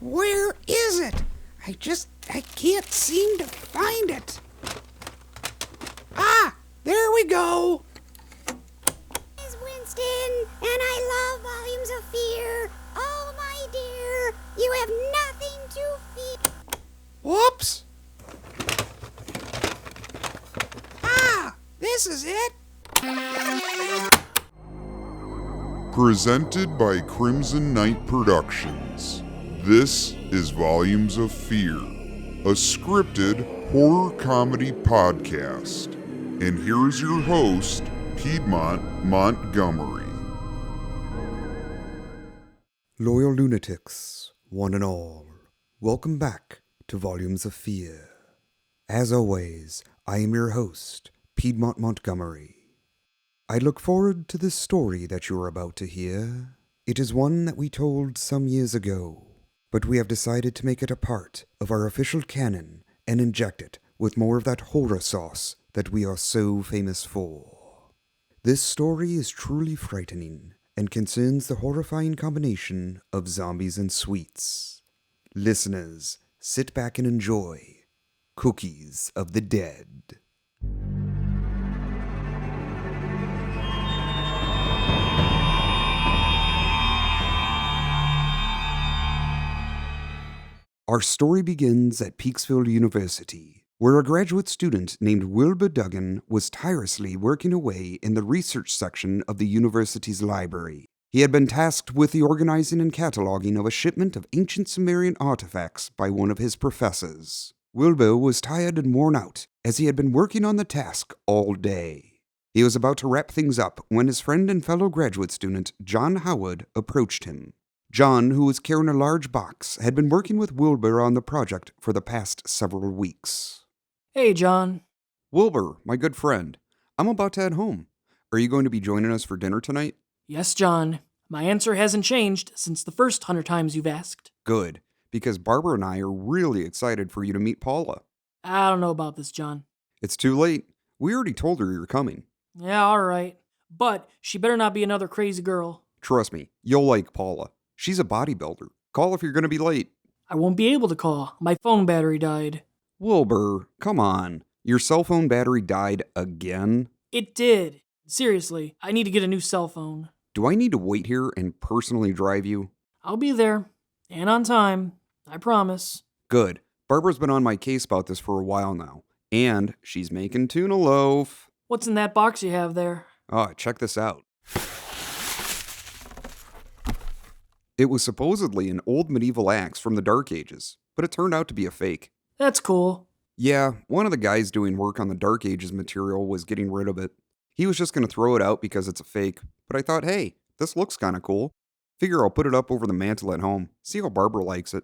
Where is it? I can't seem to find it. Ah, there we go. It's Winston, and I love Volumes of Fear. Oh, my dear, you have nothing to fear. Whoops. Ah, this is it. Presented by Crimson Knight Productions, this is Volumes of Fear, a scripted horror comedy podcast. And here's your host, Piedmont Montgomery. Loyal lunatics, one and all, welcome back to Volumes of Fear. As always, I am your host, Piedmont Montgomery. I look forward to this story that you are about to hear. It is one that we told some years ago, but we have decided to make it a part of our official canon and inject it with more of that horror sauce that we are so famous for. This story is truly frightening and concerns the horrifying combination of zombies and sweets. Listeners, sit back and enjoy Cookies of the Dead. Our story begins at Peaksville University, where a graduate student named Wilbur Duggan was tirelessly working away in the research section of the university's library. He had been tasked with the organizing and cataloging of a shipment of ancient Sumerian artifacts by one of his professors. Wilbur was tired and worn out, as he had been working on the task all day. He was about to wrap things up when his friend and fellow graduate student, John Howard, approached him. John, who was carrying a large box, had been working with Wilbur on the project for the past several weeks. Hey, John. Wilbur, my good friend, I'm about to head home. Are you going to be joining us for dinner tonight? Yes, John. My answer hasn't changed since the first 100 times you've asked. Good, because Barbara and I are really excited for you to meet Paula. I don't know about this, John. It's too late. We already told her you're coming. Yeah, all right. But she better not be another crazy girl. Trust me, you'll like Paula. She's a bodybuilder. Call if you're going to be late. I won't be able to call. My phone battery died. Wilbur, come on. Your cell phone battery died again? It did. Seriously, I need to get a new cell phone. Do I need to wait here and personally drive you? I'll be there. And on time. I promise. Good. Barbara's been on my case about this for a while now. And she's making tuna loaf. What's in that box you have there? Oh, check this out. It was supposedly an old medieval axe from the Dark Ages, but it turned out to be a fake. That's cool. Yeah, one of the guys doing work on the Dark Ages material was getting rid of it. He was just going to throw it out because it's a fake, but I thought, hey, this looks kind of cool. Figure I'll put it up over the mantle at home, see how Barbara likes it.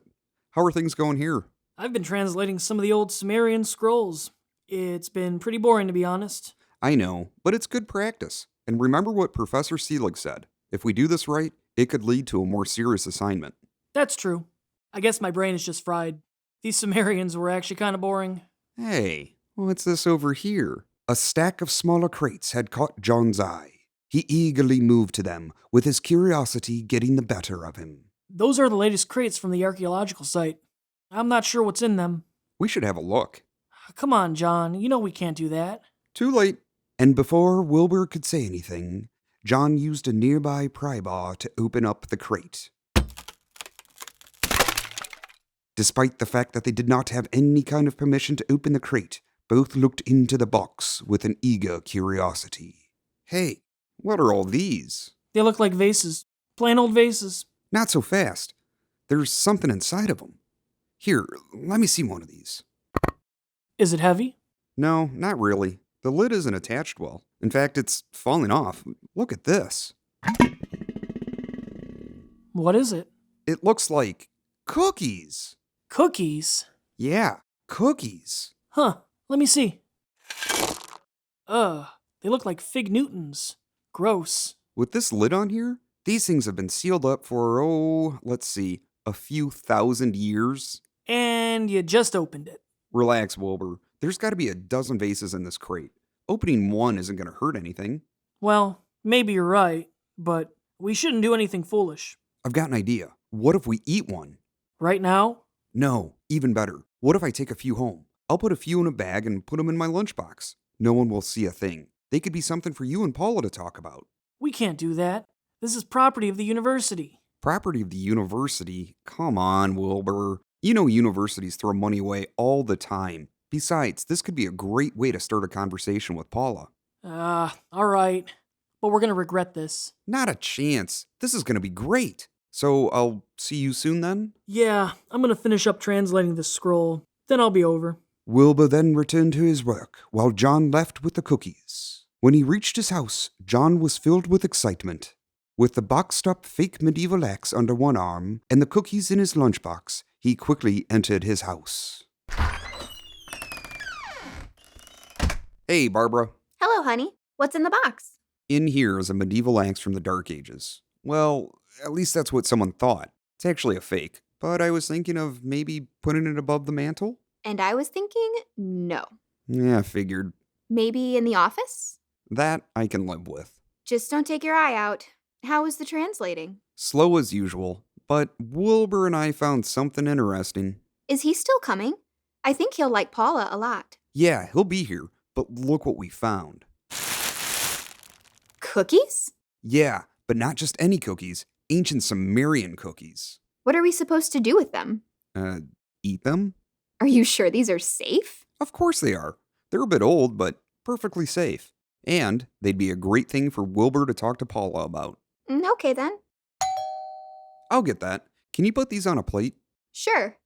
How are things going here? I've been translating some of the old Sumerian scrolls. It's been pretty boring, to be honest. I know, but it's good practice. And remember what Professor Selig said. If we do this right, it could lead to a more serious assignment. That's true. I guess my brain is just fried. These Sumerians were actually kind of boring. Hey, what's this over here? A stack of smaller crates had caught John's eye. He eagerly moved to them, with his curiosity getting the better of him. Those are the latest crates from the archaeological site. I'm not sure what's in them. We should have a look. Come on, John. You know we can't do that. Too late. And before Wilbur could say anything, John used a nearby pry bar to open up the crate. Despite the fact that they did not have any kind of permission to open the crate, both looked into the box with an eager curiosity. Hey, what are all these? They look like vases. Plain old vases. Not so fast. There's something inside of them. Here, let me see one of these. Is it heavy? No, not really. The lid isn't attached well. In fact, it's falling off. Look at this. What is it? It looks like cookies. Cookies? Yeah, cookies. Huh. Let me see. They look like Fig Newtons. Gross. With this lid on here, these things have been sealed up for, a few thousand years. And you just opened it. Relax, Wilbur. There's got to be a dozen vases in this crate. Opening one isn't going to hurt anything. Well, maybe you're right, but we shouldn't do anything foolish. I've got an idea. What if we eat one? Right now? No, even better. What if I take a few home? I'll put a few in a bag and put them in my lunchbox. No one will see a thing. They could be something for you and Paula to talk about. We can't do that. This is property of the university. Property of the university? Come on, Wilbur. You know universities throw money away all the time. Besides, this could be a great way to start a conversation with Paula. All right. But we're gonna regret this. Not a chance. This is going to be great. So I'll see you soon then? Yeah, I'm gonna finish up translating this scroll. Then I'll be over. Wilbur then returned to his work, while John left with the cookies. When he reached his house, John was filled with excitement. With the boxed-up fake medieval axe under one arm and the cookies in his lunchbox, he quickly entered his house. Hey, Barbara. Hello, honey. What's in the box? In here is a medieval axe from the Dark Ages. Well, at least that's what someone thought. It's actually a fake, but I was thinking of maybe putting it above the mantle. And I was thinking, no. Yeah, figured. Maybe in the office? That I can live with. Just don't take your eye out. How is the translating? Slow as usual, but Wilbur and I found something interesting. Is he still coming? I think he'll like Paula a lot. Yeah, he'll be here, but look what we found. Cookies? Yeah, but not just any cookies, ancient Sumerian cookies. What are we supposed to do with them? Eat them? Are you sure these are safe? Of course they are. They're a bit old, but perfectly safe. And they'd be a great thing for Wilbur to talk to Paula about. Okay then. I'll get that. Can you put these on a plate? Sure.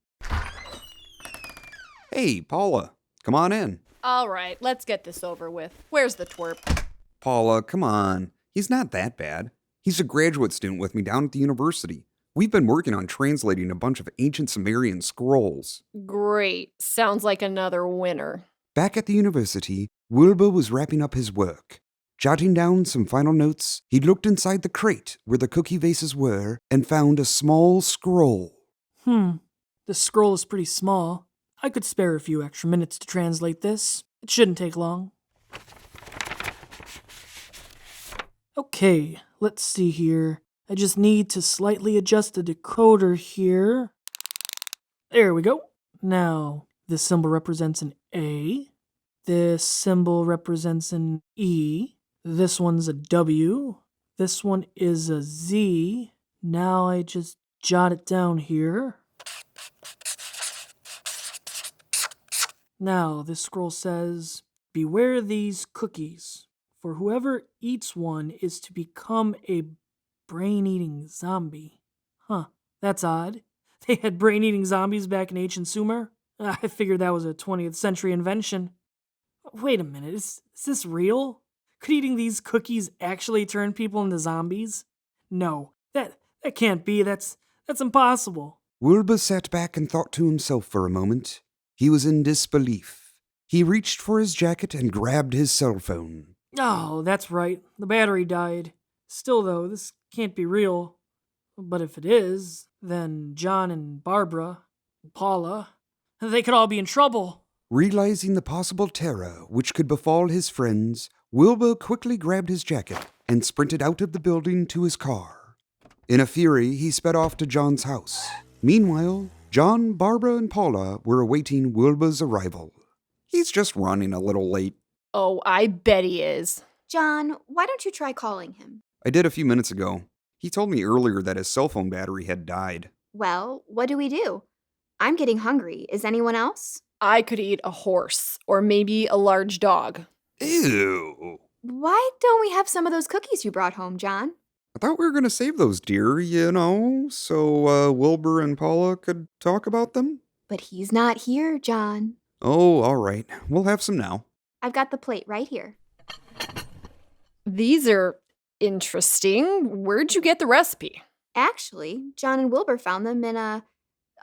Hey, Paula, come on in. All right, let's get this over with. Where's the twerp? Paula, come on. He's not that bad. He's a graduate student with me down at the university. We've been working on translating a bunch of ancient Sumerian scrolls. Great. Sounds like another winner. Back at the university, Wilbur was wrapping up his work. Jotting down some final notes, he looked inside the crate where the cookie vases were and found a small scroll. This scroll is pretty small. I could spare a few extra minutes to translate this. It shouldn't take long. Okay, let's see here. I just need to slightly adjust the decoder here. There we go. Now, this symbol represents an A. This symbol represents an E. This one's a W. This one is a Z. Now I just jot it down here. Now, this scroll says, "Beware these cookies, for whoever eats one is to become a brain-eating zombie." Huh, that's odd. They had brain-eating zombies back in ancient Sumer? I figured that was a 20th century invention. Wait a minute, is this real? Could eating these cookies actually turn people into zombies? No, that can't be. That's impossible. Wilbur sat back and thought to himself for a moment. He was in disbelief. He reached for his jacket and grabbed his cell phone. Oh, that's right. The battery died. Still, though, this can't be real. But if it is, then John and Barbara, and Paula, they could all be in trouble. Realizing the possible terror which could befall his friends, Wilbur quickly grabbed his jacket and sprinted out of the building to his car. In a fury, he sped off to John's house. Meanwhile, John, Barbara, and Paula were awaiting Wilbur's arrival. He's just running a little late. Oh, I bet he is. John, why don't you try calling him? I did a few minutes ago. He told me earlier that his cell phone battery had died. Well, what do we do? I'm getting hungry. Is anyone else? I could eat a horse, or maybe a large dog. Ew. Why don't we have some of those cookies you brought home, John? I thought we were going to save those, dear, so Wilbur and Paula could talk about them? But he's not here, John. Oh, all right. We'll have some now. I've got the plate right here. These are interesting. Where'd you get the recipe? Actually, John and Wilbur found them in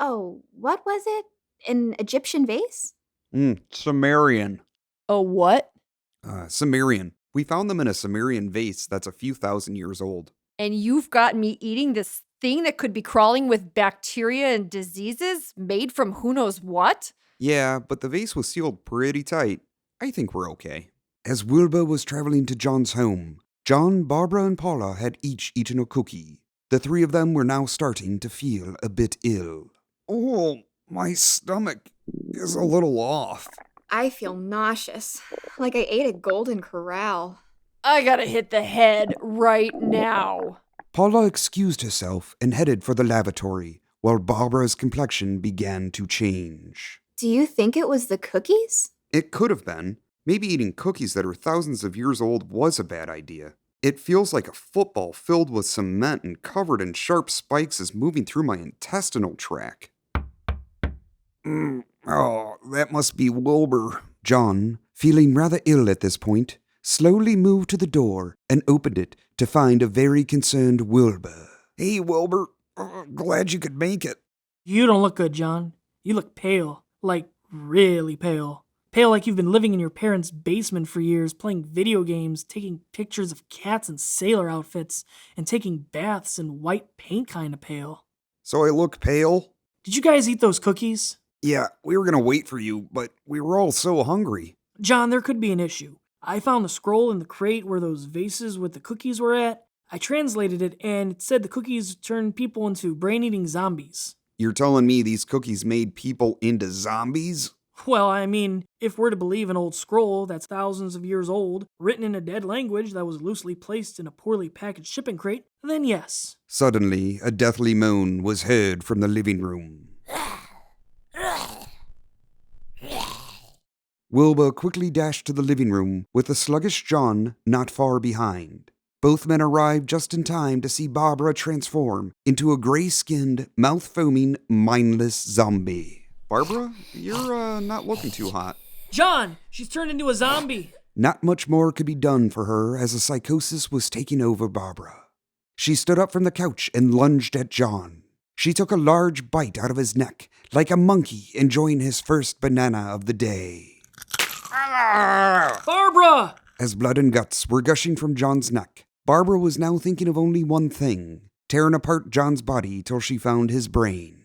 what was it? An Egyptian vase? Sumerian. A what? Sumerian. We found them in a Sumerian vase that's a few thousand years old. And you've got me eating this thing that could be crawling with bacteria and diseases made from who knows what? Yeah, but the vase was sealed pretty tight. I think we're okay. As Wilbur was traveling to John's home, John, Barbara, and Paula had each eaten a cookie. The three of them were now starting to feel a bit ill. Oh, my stomach is a little off. I feel nauseous, like I ate a golden corral. I gotta hit the head right now. Paula excused herself and headed for the lavatory, while Barbara's complexion began to change. Do you think it was the cookies? It could have been. Maybe eating cookies that are thousands of years old was a bad idea. It feels like a football filled with cement and covered in sharp spikes is moving through my intestinal tract. Oh, that must be Wilbur. John, feeling rather ill at this point, slowly moved to the door and opened it to find a very concerned Wilbur. Hey, Wilbur. Glad you could make it. You don't look good, John. You look pale. Like, really pale. Pale like you've been living in your parents' basement for years, playing video games, taking pictures of cats in sailor outfits, and taking baths in white paint kind of pale. So I look pale? Did you guys eat those cookies? Yeah, we were gonna wait for you, but we were all so hungry. John, there could be an issue. I found the scroll in the crate where those vases with the cookies were at. I translated it, and it said the cookies turned people into brain-eating zombies. You're telling me these cookies made people into zombies? Well, I mean, if we're to believe an old scroll that's thousands of years old, written in a dead language that was loosely placed in a poorly packaged shipping crate, then yes. Suddenly, a deathly moan was heard from the living room. Wilbur quickly dashed to the living room with the sluggish John not far behind. Both men arrived just in time to see Barbara transform into a gray-skinned, mouth-foaming, mindless zombie. Barbara, you're not looking too hot. John, she's turned into a zombie. Not much more could be done for her as a psychosis was taking over Barbara. She stood up from the couch and lunged at John. She took a large bite out of his neck, like a monkey enjoying his first banana of the day. Barbara! As blood and guts were gushing from John's neck, Barbara was now thinking of only one thing, tearing apart John's body till she found his brain.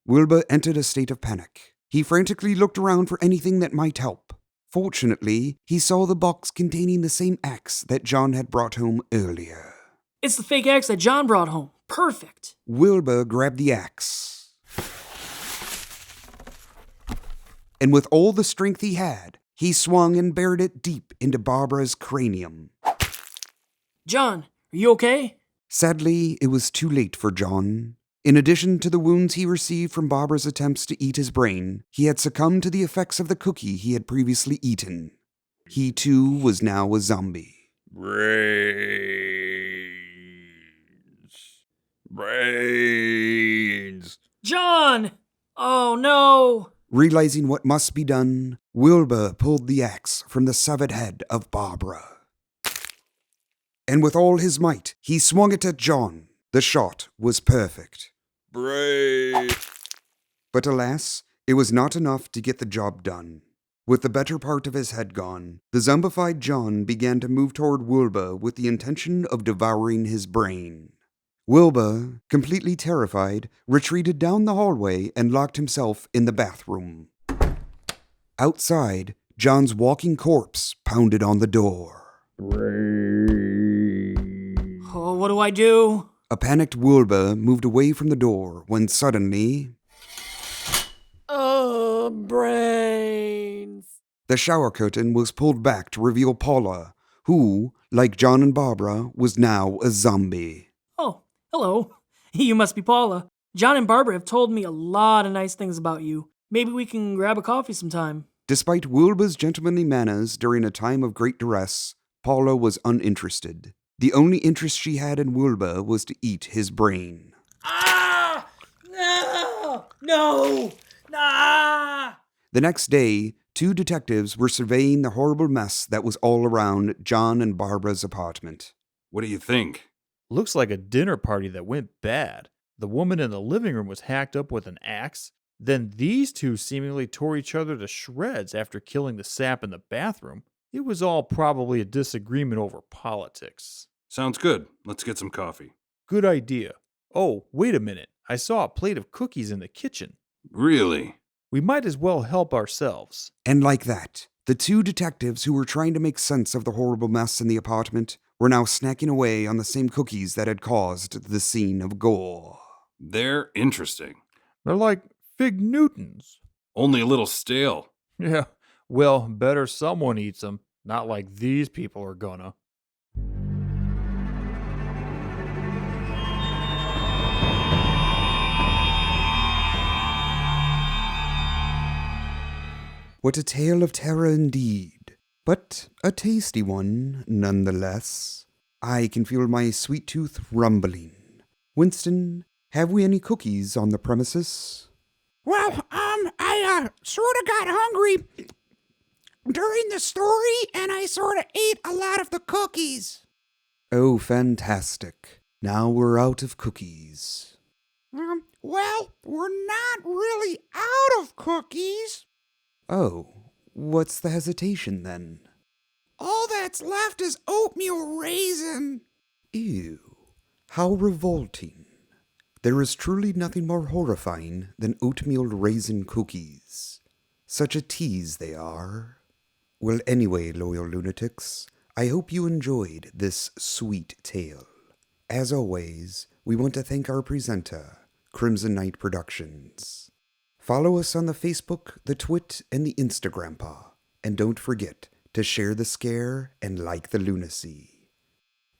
Wilbur entered a state of panic. He frantically looked around for anything that might help. Fortunately, he saw the box containing the same axe that John had brought home earlier. It's the fake axe that John brought home. Perfect. Wilbur grabbed the axe. And with all the strength he had, he swung and buried it deep into Barbara's cranium. John, are you okay? Sadly, it was too late for John. In addition to the wounds he received from Barbara's attempts to eat his brain, he had succumbed to the effects of the cookie he had previously eaten. He too was now a zombie. Brains. John! Oh no! Realizing what must be done, Wilbur pulled the axe from the severed head of Barbara. And with all his might, he swung it at John. The shot was perfect. But alas, it was not enough to get the job done. With the better part of his head gone, the zombified John began to move toward Wilbur with the intention of devouring his brain. Wilbur, completely terrified, retreated down the hallway and locked himself in the bathroom. Outside, John's walking corpse pounded on the door. Oh, what do I do? A panicked Wilbur moved away from the door when suddenly... Oh, brains. The shower curtain was pulled back to reveal Paula, who, like John and Barbara, was now a zombie. Oh, hello. You must be Paula. John and Barbara have told me a lot of nice things about you. Maybe we can grab a coffee sometime. Despite Wilbur's gentlemanly manners during a time of great duress, Paula was uninterested. The only interest she had in Wilbur was to eat his brain. Ah! No! No! Ah! The next day, 2 detectives were surveying the horrible mess that was all around John and Barbara's apartment. What do you think? Looks like a dinner party that went bad. The woman in the living room was hacked up with an axe. Then these two seemingly tore each other to shreds after killing the sap in the bathroom. It was all probably a disagreement over politics. Sounds good. Let's get some coffee. Good idea. Oh, wait a minute. I saw a plate of cookies in the kitchen. Really? We might as well help ourselves. And like that, the 2 detectives who were trying to make sense of the horrible mess in the apartment were now snacking away on the same cookies that had caused the scene of gore. They're interesting. They're like Fig Newtons. Only a little stale. Yeah, well, better someone eats them. Not like these people are gonna. What a tale of terror indeed, but a tasty one nonetheless. I can feel my sweet tooth rumbling. Winston, have we any cookies on the premises? Well, I sort of got hungry during the story, and I sort of ate a lot of the cookies. Oh, fantastic. Now we're out of cookies. Well, we're not really out of cookies. Oh, what's the hesitation then? All that's left is oatmeal raisin. Ew, how revolting. There is truly nothing more horrifying than oatmeal raisin cookies. Such a tease they are. Well, anyway, loyal lunatics, I hope you enjoyed this sweet tale. As always, we want to thank our presenter, Crimson Knight Productions. Follow us on the Facebook, the Twit, and the Instagram paw. And don't forget to share the scare and like the lunacy.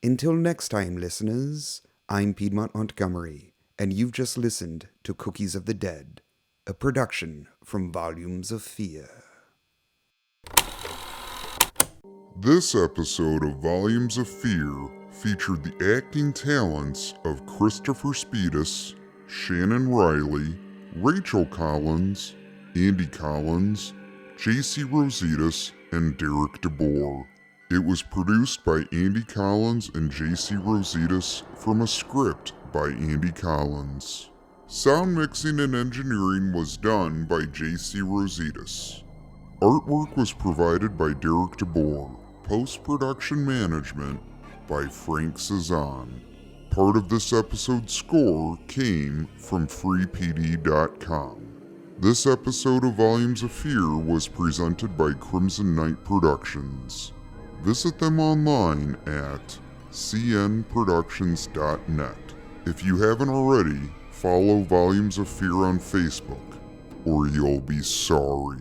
Until next time, listeners, I'm Piedmont Montgomery, and you've just listened to Cookies of the Dead, a production from Volumes of Fear. This episode of Volumes of Fear featured the acting talents of Christopher Speedus, Shannon Riley, Rachel Collins, Andy Collins, JC Rositas, and Derek DeBoer. It was produced by Andy Collins and JC Rositas from a script by Andy Collins. Sound mixing and engineering was done by JC Rositas. Artwork was provided by Derek DeBoer. Post-production management by Frank Cezanne. Part of this episode's score came from freepd.com. This episode of Volumes of Fear was presented by Crimson Knight Productions. Visit them online at cnproductions.net. If you haven't already, follow Volumes of Fear on Facebook, or you'll be sorry.